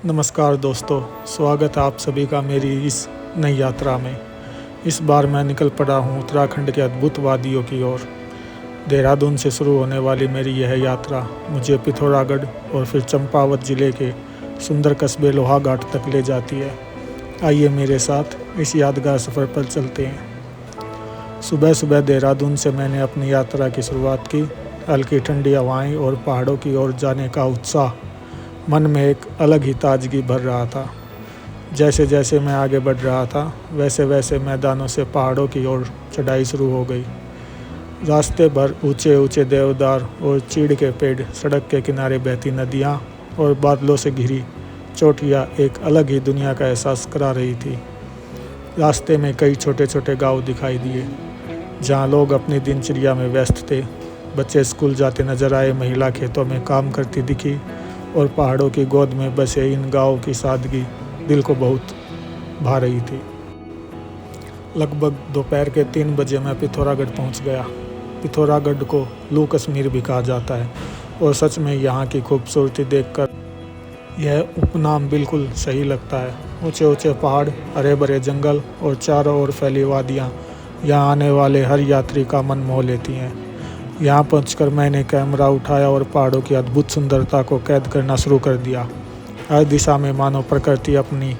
नमस्कार दोस्तों, स्वागत है आप सभी का मेरी इस नई यात्रा में। इस बार मैं निकल पड़ा हूँ उत्तराखंड के अद्भुत वादियों की ओर। देहरादून से शुरू होने वाली मेरी यह यात्रा मुझे पिथौरागढ़ और फिर चंपावत ज़िले के सुंदर कस्बे लोहाघाट तक ले जाती है। आइए मेरे साथ इस यादगार सफ़र पर चलते हैं। सुबह सुबह देहरादून से मैंने अपनी यात्रा की शुरुआत की। हल्की ठंडी हवाएं और पहाड़ों की ओर जाने का उत्साह मन में एक अलग ही ताजगी भर रहा था। जैसे जैसे मैं आगे बढ़ रहा था वैसे वैसे मैदानों से पहाड़ों की ओर चढ़ाई शुरू हो गई। रास्ते भर ऊंचे ऊंचे देवदार और चीड़ के पेड़, सड़क के किनारे बहती नदियाँ और बादलों से घिरी चोटियाँ एक अलग ही दुनिया का एहसास करा रही थी। रास्ते में कई छोटे छोटे गांव दिखाई दिए जहाँ लोग अपनी दिनचर्या में व्यस्त थे। बच्चे स्कूल जाते नजर आए, महिला खेतों में काम करती दिखी और पहाड़ों की गोद में बसे इन गांवों की सादगी दिल को बहुत भा रही थी। लगभग दोपहर के 3 बजे मैं पिथौरागढ़ पहुंच गया। पिथौरागढ़ को लू कश्मीर भी कहा जाता है और सच में यहाँ की खूबसूरती देखकर यह उपनाम बिल्कुल सही लगता है। ऊंचे ऊंचे पहाड़, हरे भरे जंगल और चारों ओर फैली वादियाँ यहाँ आने वाले हर यात्री का मन मोह लेती हैं। यहाँ पहुंचकर मैंने कैमरा उठाया और पहाड़ों की अद्भुत सुंदरता को कैद करना शुरू कर दिया। हर दिशा में मानो प्रकृति अपनी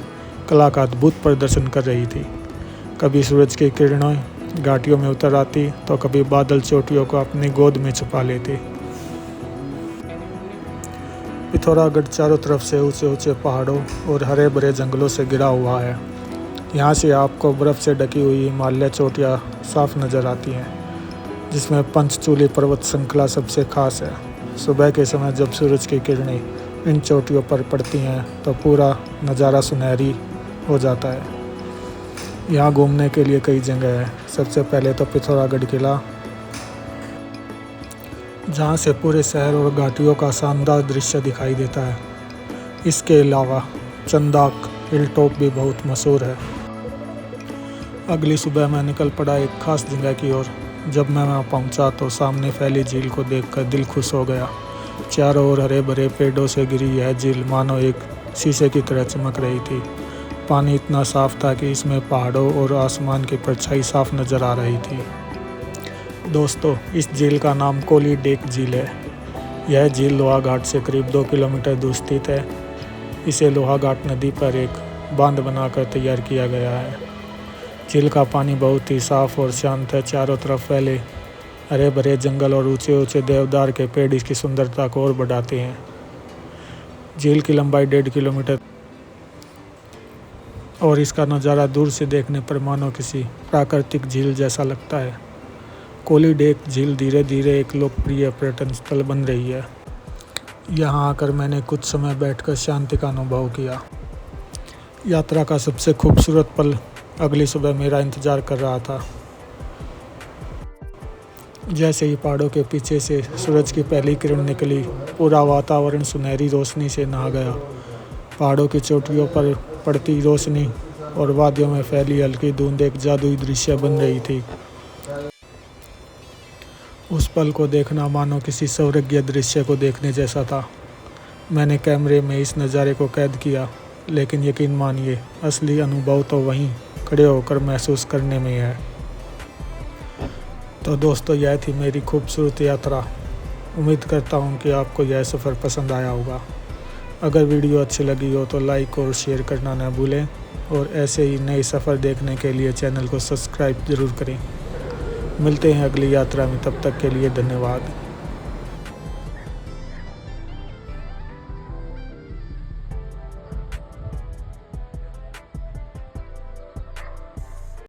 कला का अद्भुत प्रदर्शन कर रही थी। कभी सूरज की किरणें घाटियों में उतर आती तो कभी बादल चोटियों को अपनी गोद में छुपा लेते। पिथौरागढ़ चारों तरफ से ऊंचे ऊंचे पहाड़ों और हरे भरे जंगलों से घिरा हुआ है। यहाँ से आपको बर्फ़ से ढकी हुई हिमालय चोटियाँ साफ नज़र आती हैं, जिसमें पंचचूली पर्वत श्रृंखला सबसे खास है। सुबह के समय जब सूरज की किरणें इन चोटियों पर पड़ती हैं तो पूरा नज़ारा सुनहरी हो जाता है। यहाँ घूमने के लिए कई जगह है। सबसे पहले तो पिथौरागढ़ किला, जहाँ से पूरे शहर और घाटियों का शानदार दृश्य दिखाई देता है। इसके अलावा चंदाक हिल टॉप भी बहुत मशहूर है। अगली सुबह मैं निकल पड़ा एक खास जगह की ओर। जब मैं वहाँ पहुँचा तो सामने फैली झील को देखकर दिल खुश हो गया। चारों ओर हरे भरे पेड़ों से घिरी यह झील मानो एक शीशे की तरह चमक रही थी। पानी इतना साफ था कि इसमें पहाड़ों और आसमान की परछाई साफ नज़र आ रही थी। दोस्तों, इस झील का नाम कोली डेक झील है। यह झील लोहाघाट से करीब 2 किलोमीटर दूर स्थित है। इसे लोहाघाट नदी पर एक बांध बनाकर तैयार किया गया है। झील का पानी बहुत ही साफ और शांत है। चारों तरफ फैले हरे भरे जंगल और ऊंचे ऊंचे देवदार के पेड़ इसकी सुंदरता को और बढ़ाते हैं। झील की लंबाई 1.5 किलोमीटर और इसका नज़ारा दूर से देखने पर मानो किसी प्राकृतिक झील जैसा लगता है। कोली डेक झील धीरे धीरे एक लोकप्रिय पर्यटन स्थल बन रही है। यहाँ आकर मैंने कुछ समय बैठकर शांति का अनुभव किया। यात्रा का सबसे खूबसूरत पल अगली सुबह मेरा इंतज़ार कर रहा था। जैसे ही पहाड़ों के पीछे से सूरज की पहली किरण निकली, पूरा वातावरण सुनहरी रोशनी से नहा गया। पहाड़ों की चोटियों पर पड़ती रोशनी और वादियों में फैली हल्की धुंध एक जादुई दृश्य बन रही थी। उस पल को देखना मानो किसी स्वर्गीय दृश्य को देखने जैसा था। मैंने कैमरे में इस नज़ारे को कैद किया, लेकिन यकीन मानिए असली अनुभव तो वहीं खड़े होकर महसूस करने में है। तो दोस्तों, यह थी मेरी खूबसूरत यात्रा। उम्मीद करता हूँ कि आपको यह सफ़र पसंद आया होगा। अगर वीडियो अच्छी लगी हो तो लाइक और शेयर करना न भूलें और ऐसे ही नए सफ़र देखने के लिए चैनल को सब्सक्राइब ज़रूर करें। मिलते हैं अगली यात्रा में, तब तक के लिए धन्यवाद।